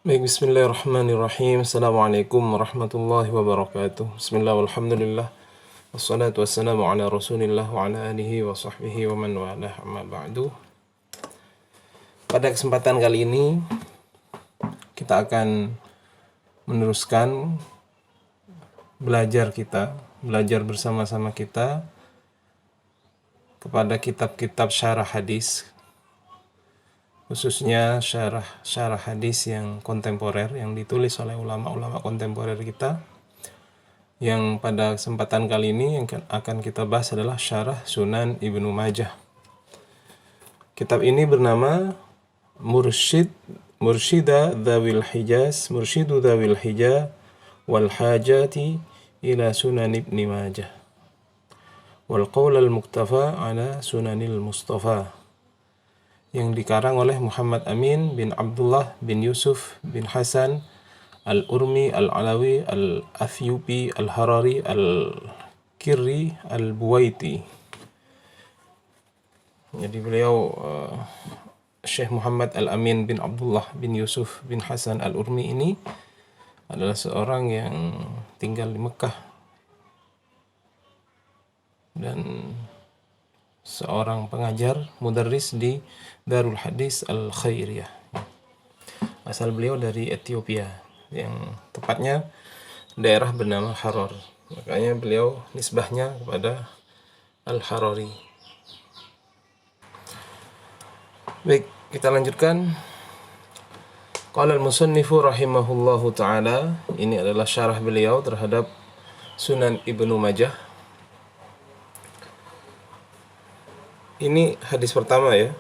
Baik, bismillahirrahmanirrahim. Assalamualaikum warahmatullahi wabarakatuh. Bismillah walhamdulillah. Wassalatu wassalamu ala rasulillah wa ala alihi wa sahbihi wa man walah amma ba'du. Pada kesempatan kali ini kita akan meneruskan belajar bersama-sama kita kepada kitab-kitab syarah hadis, khususnya syarah hadis yang kontemporer yang ditulis oleh ulama-ulama kontemporer kita. Yang pada kesempatan kali ini yang akan kita bahas adalah syarah Sunan Ibnu Majah. Kitab ini bernama Murshidu Dzawil Hijaz wal Hajati ila Sunan Ibnu Majah wal Qaul al-Muktafa ala Sunanil Mustafa, yang dikarang oleh Muhammad Amin bin Abdullah bin Yusuf bin Hasan Al-Urmi Al-Alawi Al-Athiyubi Al-Harari Al-Kirri Al-Buwaiti. Jadi beliau Syekh Muhammad Al-Amin bin Abdullah bin Yusuf bin Hasan Al-Urmi ini adalah seorang yang tinggal di Mekah dan seorang pengajar mudarris di Darul Hadis Al-Khairiyah. Asal beliau dari Ethiopia, yang tepatnya daerah bernama Harar. Makanya beliau nisbahnya kepada Al-Harari. Baik, kita lanjutkan. Qala al-musannifu rahimahullahu ta'ala. Ini adalah syarah beliau terhadap Sunan Ibnu Majah. Ini hadis pertama ya.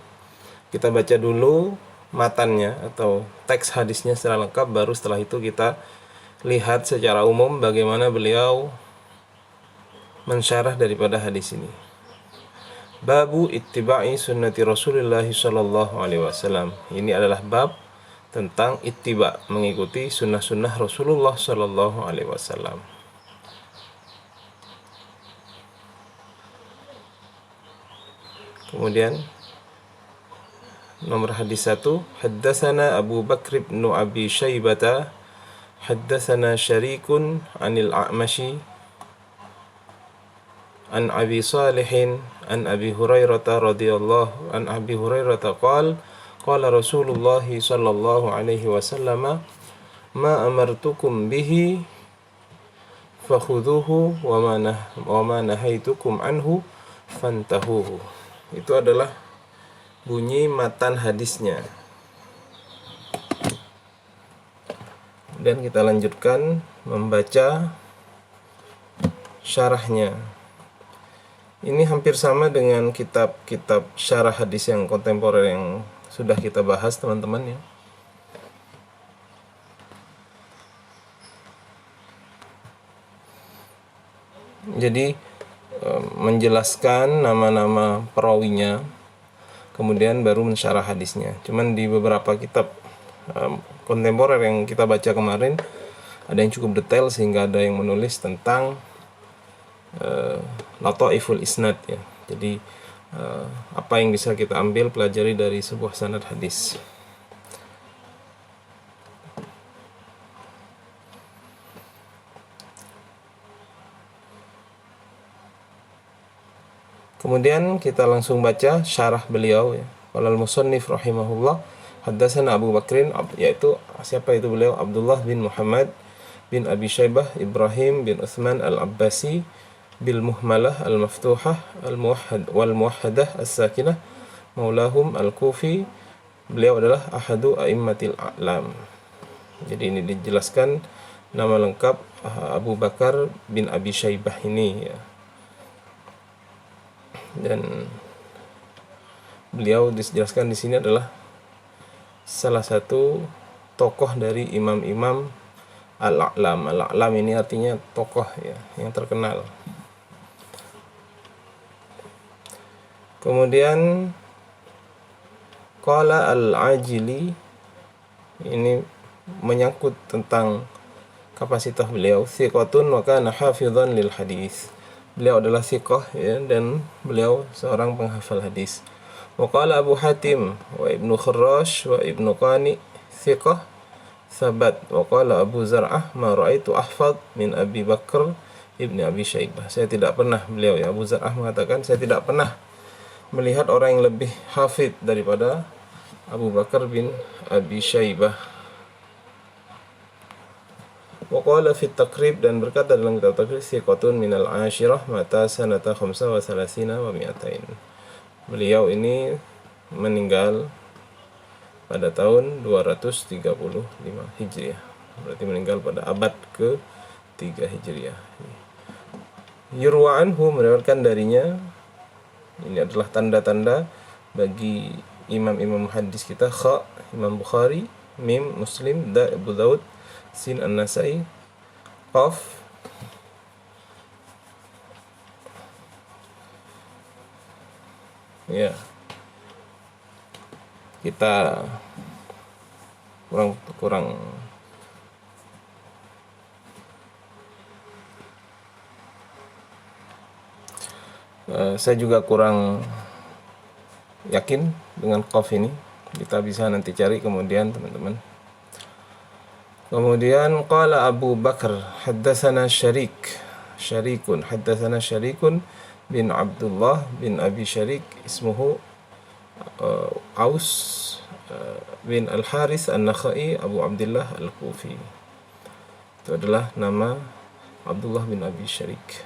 Kita baca dulu matannya atau teks hadisnya secara lengkap, baru setelah itu kita lihat secara umum bagaimana beliau mensyarah daripada hadis ini. Babu ittiba'i sunnati Rasulullah sallallahu alaihi wasallam. Ini adalah bab tentang ittiba, mengikuti sunnah-sunnah Rasulullah sallallahu alaihi wasallam. Kemudian nomor hadis 1, haddatsana Abu Bakr bin Abi Syaibah, haddatsana Syarikun anil A'mashi an Abi Salih an Abi Hurairah radhiyallahu an Abi Hurairah qala qala Rasulullah sallallahu alaihi wasallam ma amartukum bihi fakhudhuhu wa ma nahaitukum anhu fantahuhu. Itu adalah bunyi matan hadisnya. Dan kita lanjutkan membaca syarahnya. Ini hampir sama dengan kitab-kitab syarah hadis yang kontemporer yang sudah kita bahas, teman-teman ya. Jadi menjelaskan nama-nama perawinya, kemudian baru mensyarah hadisnya. Cuman di beberapa kitab kontemporer yang kita baca kemarin ada yang cukup detail sehingga ada yang menulis tentang lataiful isnad ya. Jadi apa yang bisa kita ambil pelajari dari sebuah sanad hadis. Kemudian kita langsung baca syarah beliau ya. Qala al-musannif rahimahullah, haddatsana Abu Bakrin, yaitu siapa itu beliau? Abdullah bin Muhammad bin Abi Syaibah Ibrahim bin Utsman al-Abbasi bil muhmalah al-maftuhah al-muwahhad wal muwahhadah as-sakinah maulahum al-Kufi. Beliau adalah ahadu a'immatil a'lam. Jadi ini dijelaskan nama lengkap Abu Bakar bin Abi Syaibah ini ya. Dan beliau dijelaskan di sini adalah salah satu tokoh dari imam-imam al-a'lam. Al-a'lam ini artinya tokoh ya, yang terkenal. Kemudian qala al-Ajili, ini menyangkut tentang kapasitas beliau. Thiqatun wa kana hafizan lil hadis. Beliau adalah thiqah ya, dan beliau seorang penghafal hadis. Wa qala Abu Hatim wa Ibnu Khurrash wa Ibnu Qani thiqah Thabat. Wa qala Abu Zar'ah ma ra'aitu ahfad min Abi Bakr ibni Abi Syaibah. Saya tidak pernah, beliau ya Abu Zar'ah mengatakan, saya tidak pernah melihat orang yang lebih hafid daripada Abu Bakar bin Abi Syaibah. Wa qala fi Taqrib, dan berkata dalam kitab Taqrib, thiqatun minal ashirah mata sanata 35 wa 200. Beliau ini meninggal pada tahun 235 Hijriah. Berarti meninggal pada abad ke-3 Hijriah. Yurwa anhu, meriwayatkan darinya. Ini adalah tanda-tanda bagi imam-imam hadis kita. Kha, Imam Bukhari. Mim, Muslim. Da, Abu Daud. Sin, An-Nasai. Qaf, ya, kita kurang saya juga kurang yakin dengan qaf ini. Kita bisa nanti cari kemudian, teman-teman. Kemudian qala Abu Bakar haddatsana Syarikun haddatsana Syarikun bin Abdullah bin Abi Syarik ismuhu Aus bin Al-Haris An-Nakhai Abu Abdullah Al-Kufi. Itu adalah nama Abdullah bin Abi Syarik.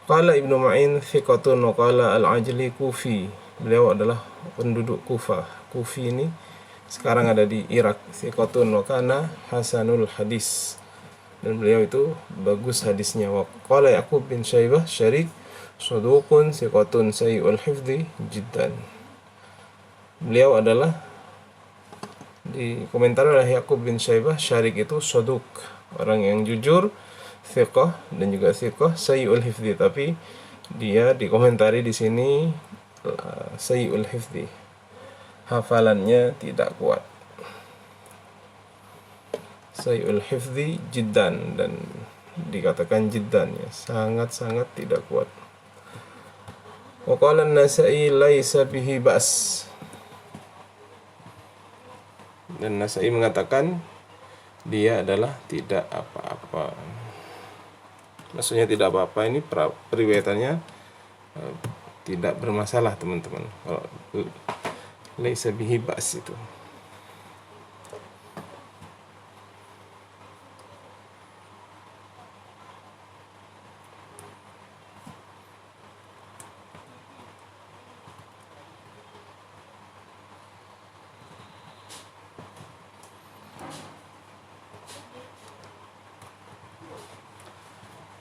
Qala Ibnu Ma'in thiqatun wa qala Al-Ajli Kufi. Beliau adalah penduduk Kufah. Kufi ini sekarang ada di Irak. Thiqatun wa kana hasanul hadis, dan beliau itu bagus hadisnya. Wa qala Yaqub bin Syaibah Syarik saduqun thiqatun sayyi'ul hifdzi jiddan. Beliau adalah, dikomentari oleh Yaqub bin Syaibah, Syarik itu saduq, orang yang jujur, thiqah, dan juga thiqah sayyi'ul hifdzi, tapi dia dikomentari di sini sayyi'ul hifdzi, hafalannya tidak kuat. Sayyi'ul hifdzi jiddan, dan dikatakan jiddan, ya, sangat-sangat tidak kuat. Wa qala An-Nasa'i laisa bihi ba's, dan Nasai mengatakan dia adalah tidak apa-apa. Maksudnya tidak apa-apa ini periwayatannya tidak bermasalah, teman-teman. Kalau laisa bihi ba's itu.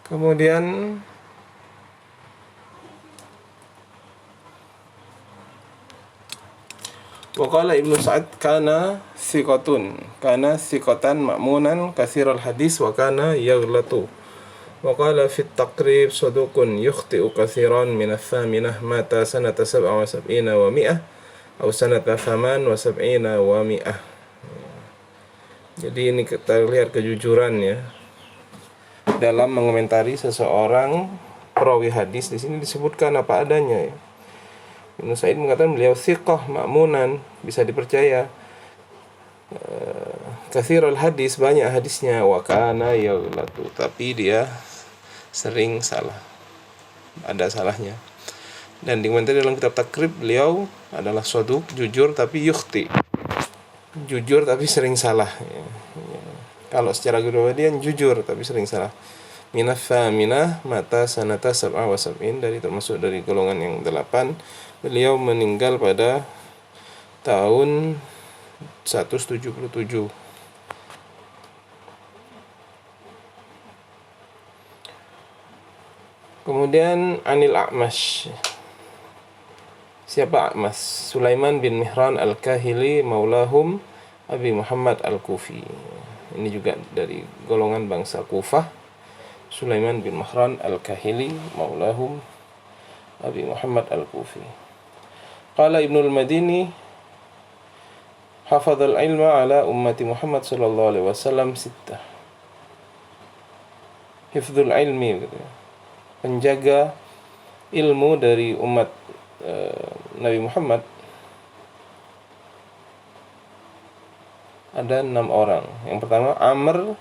Kemudian waqala Ibnu Sa'ad kana thiqatan ma'munan katsiral hadis wa kana yaghlatu. Waqala fi Taqrib saduqun yukhti'u katsiran min ats-tsaminah mata sanata 77 wa 100 atau sanata 78 wa 100. Jadi ini kita lihat kejujurannya dalam mengomentari seseorang perawi hadis. Di sini disebutkan apa adanya, ya. Ibnu Sa'id mengatakan beliau thiqah ma'munan, bisa dipercaya, katsirul hadis, banyak hadisnya, wa kana yaghlatu, tapi dia sering salah, ada salahnya. Dan dikomentari dalam kitab Takrib, beliau adalah saduq, jujur tapi yukhti, jujur tapi sering salah, ya. Kalau secara kepribadian jujur tapi sering salah. Minaf faminah mata sanata 77, dari termasuk dari golongan yang 8. Beliau meninggal pada tahun 177. Kemudian Anil A'mash. Siapa A'mash? Sulaiman bin Mihran Al-Kahili maulahum Abi Muhammad Al-Kufi. Ini juga dari golongan bangsa Kufah. Sulaiman bin Mihran Al-Kahili maulahum Abi Muhammad Al-Kufi. Qala Ibnul Madini hafadzal ilma ala ummati Muhammad sallallahu alaihi wasallam sittah. Hifdzul ilmi, gitu, penjaga ilmu dari umat Nabi Muhammad ada 6 orang. Yang pertama Amr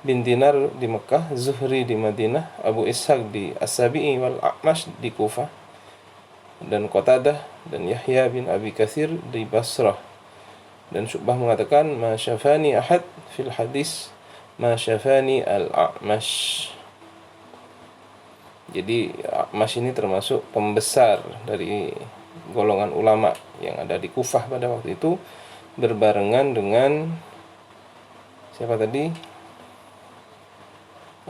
bin Dinar di Mekah, Zuhri di Madinah, Abu Ishaq di As-Sabi'i wal A'mash di Kufah, dan Qatadah dan Yahya bin Abi Katsir di Basrah. Dan Syu'bah mengatakan ma syafani ahad fil hadis ma syafani al-A'mash. Jadi A'mash ini termasuk pembesar dari golongan ulama yang ada di Kufah pada waktu itu, berbarengan dengan siapa tadi?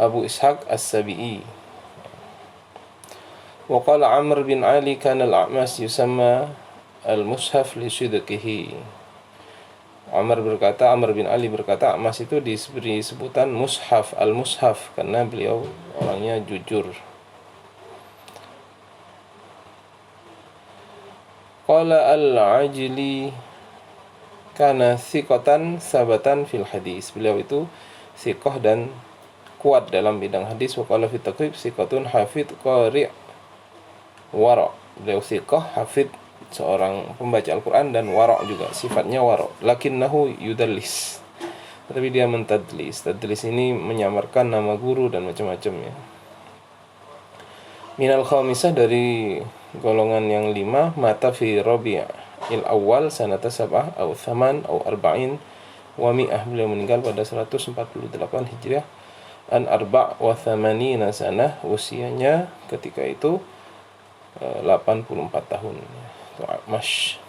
Abu Ishaq As-Sabi'i. Wa qala Amr bin Ali kana al-A'mash yusamma al-mushaf li sidqihi. Amr bin Ali berkata, A'mash itu diberi sebutan mushaf, al-mushaf, karena beliau orangnya jujur. Qala al-Ajli kana thiqatan sabatan fil hadis. Beliau itu thiqah dan kuat dalam bidang hadis. Wa qala fi taqrib thiqatun hafid qari' wara'. Beliau thiqah, hafid, seorang pembaca Al-Quran, dan wara' juga, sifatnya wara'. Lakinnahu yudallis, tapi dia mentadlis. Tadlis ini menyamarkan nama guru dan macam-macam ya. Minal khamisah, dari golongan yang 5, mata fi Rabi'il Awal sanata sab'ah au thaman au arba'in wa mi'ah. Beliau meninggal pada 148 Hijriah, an arba' wa thamanina sanah, usianya ketika itu 84 tahun. Itu A'mash.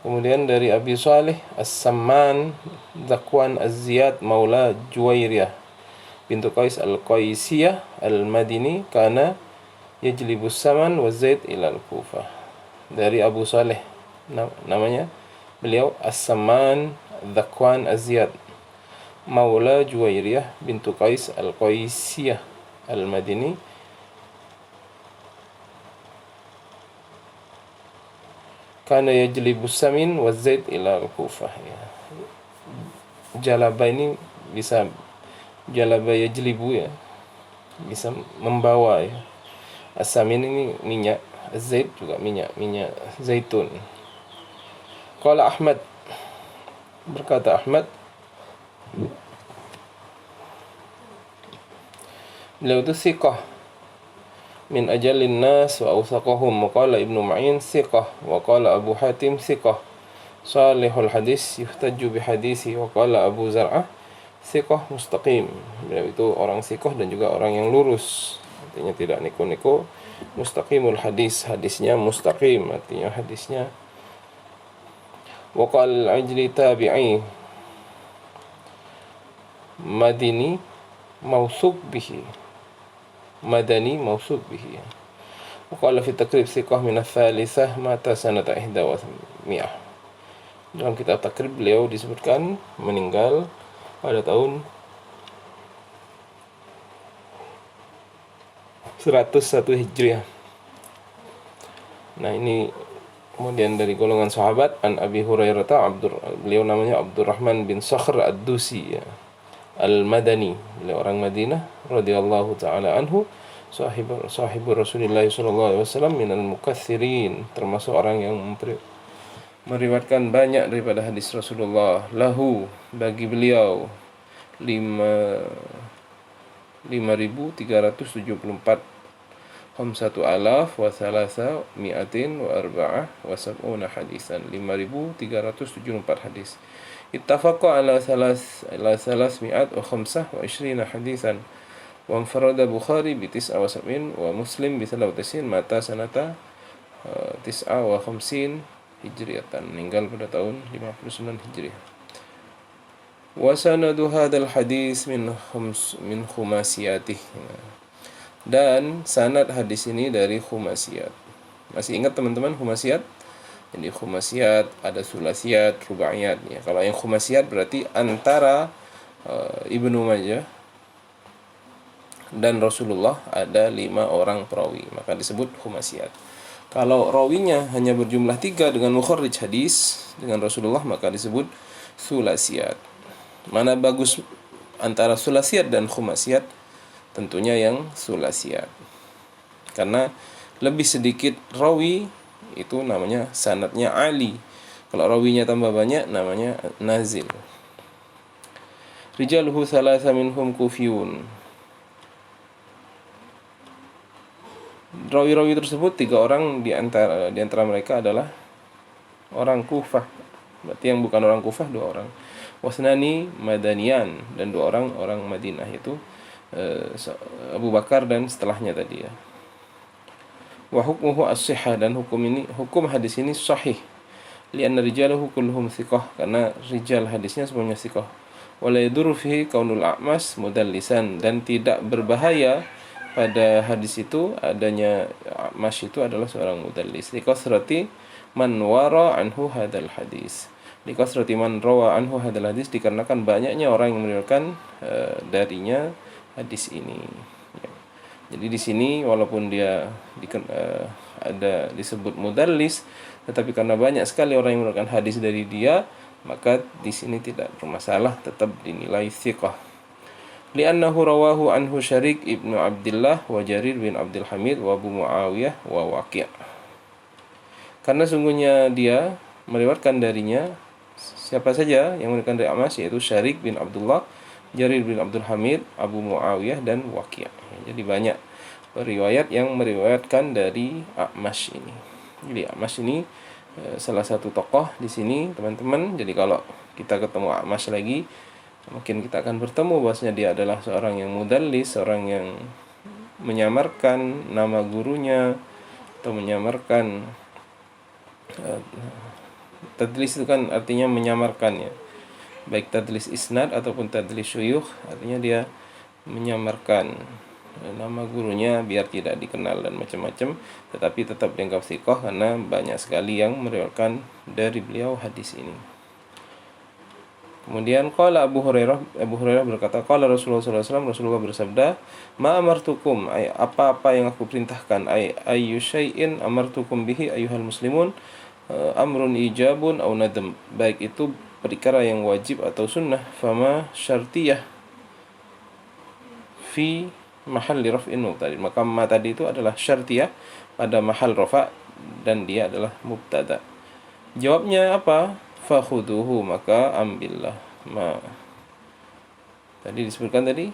Kemudian dari Abi Salih As-Samman Zakwan Az-Ziyad Maula Juwairiyah bintu Qais Al-Qaisiyah Al-Madini, kana yajlibus saman wa zaid ila al-Kufah. Dari Abu Saleh, namanya beliau As-Samman Zakwan Az-Ziyad Maula Juwairiyah bintu Qais Al-Qaisiyah Al-Madini, kana yajlibus samin wa zaid ila al-Kufah ya. Jalaba ini bisa jalaba yajlibu ya, bisa membawa ya. As-samin ini minyak, az-zaid juga minyak zaitun. Qala Ahmad, berkata Ahmad, beliau itu thiqah min ajalin nas wa awsaqahum. Wa qala Ibnu Ma'in thiqah, wa qala Abu Hatim thiqah salihul hadis yuhtaju bihadisi, wa qala Abu Zar'ah thiqah mustaqim. Beliau itu orang thiqah dan juga orang yang lurus, artinya tidak neko-neko. Mustaqimul hadis, hadisnya mustaqim, artinya hadisnya. Wa qala al-Ajli tabi'i madini mausuq bihi, madani mausuq bihi. Wa qala fi takrib thiqah min ats-tsalitsah mata sanata 100. Dalam kitab takrib beliau disebutkan meninggal pada tahun 101 Hijriah. Nah, ini kemudian dari golongan sahabat, an Abi Hurairah, beliau namanya Abdurrahman bin Sakhr Ad-Dusi ya, Al-Madani, beliau orang Madinah, radhiyallahu taala anhu, sahibu Rasulullah sallallahu alaihi wasallam, minal mukatsirin, termasuk orang yang meriwayatkan banyak daripada hadis Rasulullah. Lahu, bagi beliau 5.374 khamsatu alaf wa thalatha mi'atin wa arba'ah wa sab'una hadisan, 5.374 hadis. Ittafaqa ala thalath mi'at wa khamsah wa ishrina hadisan, wa anfarada Bukhari bi 79 wa Muslim bi 93, mata sanata 59 Hijriyatan, meninggal pada tahun 59 Hijriah. Wa sanadu hadzal hadis min khumasiyatih, dan sanad hadis ini dari khumasiyat. Masih ingat teman-teman khumasiyat? Jadi khumasiyat ada sulasiyat, rubaiyat ya. Kalau yang khumasiyat berarti antara Ibnu Majah dan Rasulullah ada 5 orang perawi, maka disebut khumasiyat. Kalau rawinya hanya berjumlah 3 dengan mukharrij hadis dengan Rasulullah, maka disebut sulasiyat. Mana bagus antara sulasiyat dan khumasiyat? Tentunya yang sulasiyat, karena lebih sedikit rawi itu namanya sanadnya ali, Kalau rawinya tambah banyak namanya nazil. Rijaluhu thalatha minhum kufiyun. Rawi-rawi tersebut 3 orang di antara mereka adalah orang Kufah. Berarti yang bukan orang Kufah 2 orang. Wasnani madaniyan, dan 2 orang orang Madinah, itu Abu Bakar dan setelahnya tadi ya. Wa hukmuhu as-sihah, dan hukum hadis ini sahih. Lianna rijalahu kulluhum thiqah, karena rijal hadisnya semuanya thiqah. Wala yadurru fihi kaunul a'mas mudallisan, dan tidak berbahaya pada hadis itu adanya A'mash itu adalah seorang mudallis. Likasrati man wara anhu hadal hadis. Likasrati man rawa anhu hadal hadis, dikarenakan banyaknya orang yang meriwayatkan darinya hadis ini. Ya. Jadi di sini walaupun dia ada disebut mudallis, tetapi karena banyak sekali orang yang meriwayatkan hadis dari dia, maka di sini tidak bermasalah, tetap dinilai thiqah. Li'annahu rawahu anhu Syarik ibnu Abdullah wa Jarir bin Abdul Hamid wa Abu Muawiyah wa Waqi'. Karena sungguhnya dia meriwayatkan darinya siapa saja yang meriwayatkan dari A'mash, yaitu Syarik bin Abdullah, Jarir bin Abdul Hamid, Abu Muawiyah, dan Waqi'. Jadi banyak riwayat yang meriwayatkan dari A'mash ini. Jadi A'mash ini salah satu tokoh di sini, teman-teman. Jadi kalau kita ketemu A'mash lagi, mungkin kita akan bertemu bahwasanya dia adalah seorang yang mudallis, seorang yang menyamarkan nama gurunya atau menyamarkan tadlis itu kan artinya menyamarkan ya. Baik tadlis isnad ataupun tadlis syuyukh, artinya dia menyamarkan nama gurunya biar tidak dikenal dan macam-macam, tetapi tetap dianggap thiqah karena banyak sekali yang meriwayatkan dari beliau hadis ini. Kemudian qala Abu Hurairah berkata, qala Rasulullah SAW, Rasulullah bersabda, ma amartukum, apa-apa yang aku perintahkan, ayyu syai'in amartukum bihi ayyuhal muslimun, amrun ijabun au nadam, baik itu perkara yang wajib atau sunnah, fama syartiyah fi mahal raf'in mubtada, maka ma tadi itu adalah syartiyah pada mahal rafa dan dia adalah mubtada. Jawabnya apa? Fakhuduhu, maka ambillah. Ma tadi disebutkan tadi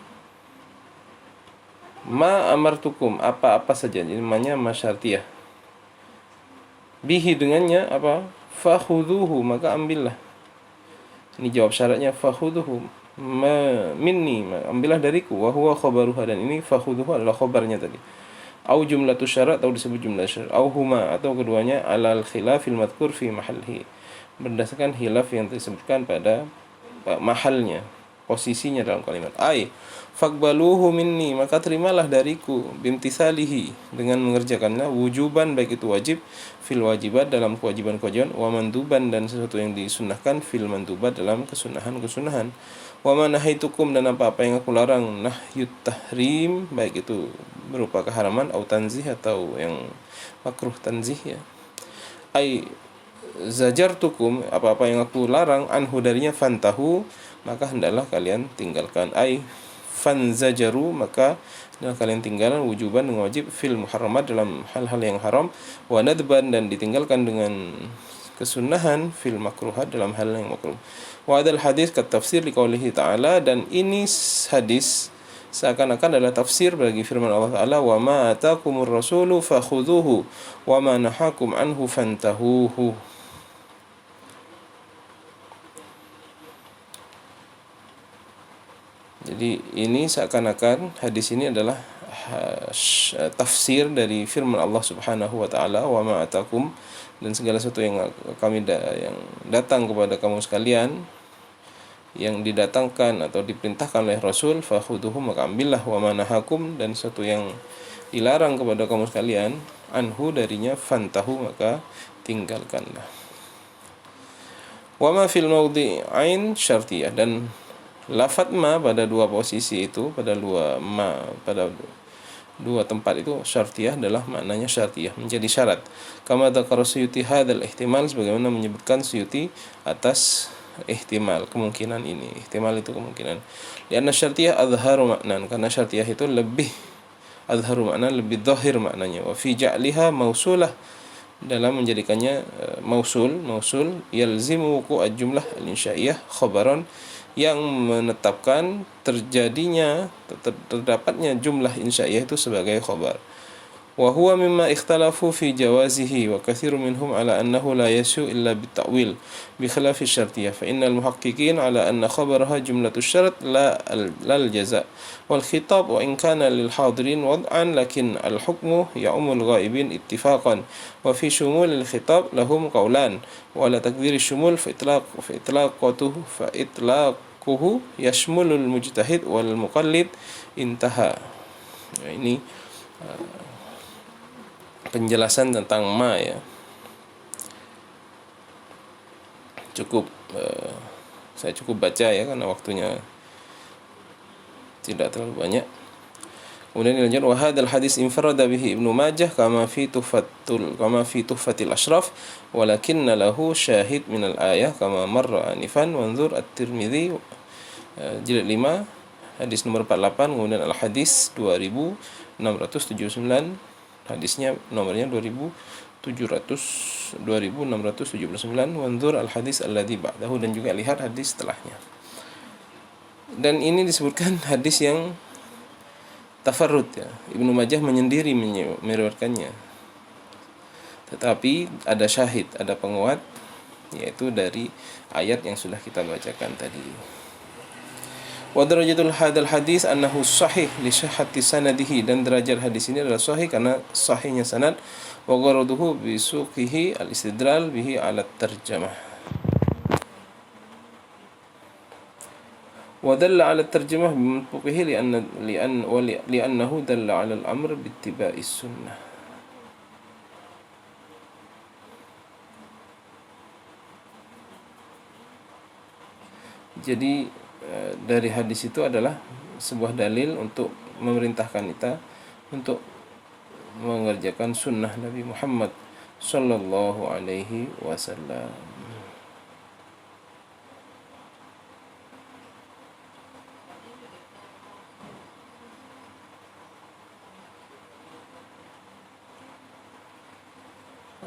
ma amartukum, apa-apa saja, jadi namanya masyartiyah. Bihi, dengannya apa? Fakhuduhu, maka ambillah. Ini jawab syaratnya, fakhuduhu minni, ambillah dariku, wa huwa khabaruha, dan ini fakhuduhu adalah khabarnya tadi. Au jumlatu syarat, atau disebut jumlah syarat, au huma, atau keduanya, alal khilafil madhkur fi mahalhi, berdasarkan khilaf yang disebutkan pada mahalnya, posisinya dalam kalimat. Ai faqbaluhu minni, maka terimalah dariku, bimtisalihi, dengan mengerjakannya, wujuban, baik itu wajib, fil wajibat, dalam kewajiban-kewajiban, wa manduban, dan sesuatu yang disunnahkan, fil mandubat, dalam kesunahan-kesunahan, wa ma nahaitukum, dan apa-apa yang aku larang, nahyut tahrim, baik itu berupa keharaman, au tanzih, atau yang makruh tanzih ya. Ai zajartukum, apa-apa yang aku larang, anhu, darinya, fantahu, maka hendaklah kalian tinggalkan. Ai fanzajaru, maka hendaklah kalian tinggalkan, wujuban, dengan wajib, fil muharramat, dalam hal-hal yang haram, wa nadban, dan ditinggalkan dengan kesunahan, fil makruhat, dalam hal yang makruh. Wa adal hadis kat tafsir liqaulihi ta'ala, dan ini hadis seakan-akan adalah tafsir bagi firman Allah Ta'ala, wa ma atakumur rasulu fakhudhuhu wa ma nahakum anhu fantahuhu. Jadi ini seakan-akan hadis ini adalah tafsir dari firman Allah Subhanahu wa taala, wa ma atakum, dan segala sesuatu yang yang datang kepada kamu sekalian, yang didatangkan atau diperintahkan oleh Rasul, fakhuduhu, maka ambillah, wa ma nahakum, dan sesuatu yang dilarang kepada kamu sekalian, anhu, darinya, fantahu, maka tinggalkanlah. Wa ma fil mawdi'ain syartiyah, dan lafadz ma pada dua posisi itu, pada dua tempat itu, syartiyah adalah maknanya syartiyah, menjadi syarat. Kama dzakara Suyuti hadzal ihtimal, sebagaimana menyebutkan Suyuti atas ihtimal, kemungkinan ini. Ihtimal itu kemungkinan. Karena syartiyah azharu maknan, karena syartiyah itu lebih azharu makna, lebih zahir maknanya. Wa fi ja'liha mausulah, dalam menjadikannya mausul yalzimu wuqu'al jumlah al-insya'iyah khabaran, yang menetapkan terdapatnya jumlah insya'iyah itu sebagai khabar. Wa huwa mimma ikhtalafu fi jawazihi wa katsirun minhum ala annahu la yasu illa bitta'wil bi khilafi syartiyah fa innal muhaqqiqin ala anna khabaraha jumlatu syarat lal jaza wal khitab wa in kana lil hadirin wad'an lakin al hukmu ya'umul ghaibin ittifaqan wa fi shumul al khitab lahum qawlan wa ala taqdir al shumul fa itlaquhu yashmulul mujtahid wal muqallid intaha. Ini penjelasan tentang ma ya. Saya cukup baca ya karena waktunya tidak terlalu banyak. Kemudian dilanjut, wa hadzal hadis infarada bihi Ibnu Majah kama fi tuhfatil ashraf walakinna lahu syahid min al ayah kama marra anifan wanzur at-Tirmidzi jilid 5 hadis nomor 48, kemudian al hadis 2679, hadisnya nomornya 2679, wanzur al hadis alladzi ba'dahu, dan juga lihat hadis setelahnya. Dan ini disebutkan hadis yang tafarrud ya. Ibnu Majah menyendiri meriwayatkannya. Tetapi ada syahid, ada penguat, yaitu dari ayat yang sudah kita bacakan tadi. Wa darajatul hadzal hadis annahu sahih li sihhati sanadihi, dan derajat hadis ini adalah sahih karena sahihnya sanad. Wa gharaduhu bi suqihi al-istidlal bihi ala tarjamah. Wa dalla ala tarjamah bimantuqihi li'annahu dalla ala al-amr biittiba'is sunnah. Jadi dari hadis itu adalah sebuah dalil untuk memerintahkan kita untuk mengerjakan sunnah Nabi Muhammad sallallahu alaihi wasallam.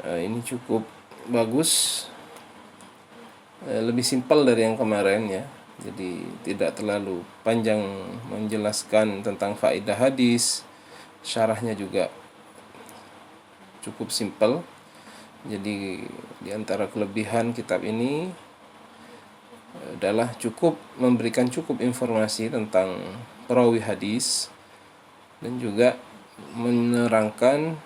Ini cukup bagus, lebih simpel dari yang kemarin ya. Jadi tidak terlalu panjang menjelaskan tentang faedah hadis. Syarahnya juga cukup simpel. Jadi di antara kelebihan kitab ini adalah memberikan cukup informasi tentang perawi hadis dan juga menerangkan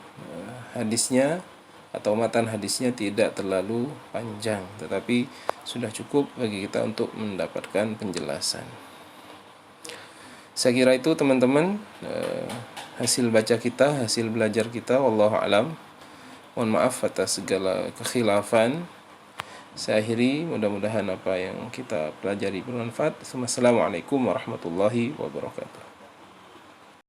hadisnya atau matan hadisnya tidak terlalu panjang, tetapi sudah cukup bagi kita untuk mendapatkan penjelasan. Saya kira itu teman-teman hasil baca kita, hasil belajar kita, wallahu alam. Mohon maaf atas segala kekhilafan. Saya akhiri, mudah-mudahan apa yang kita pelajari bermanfaat. Assalamualaikum warahmatullahi wabarakatuh.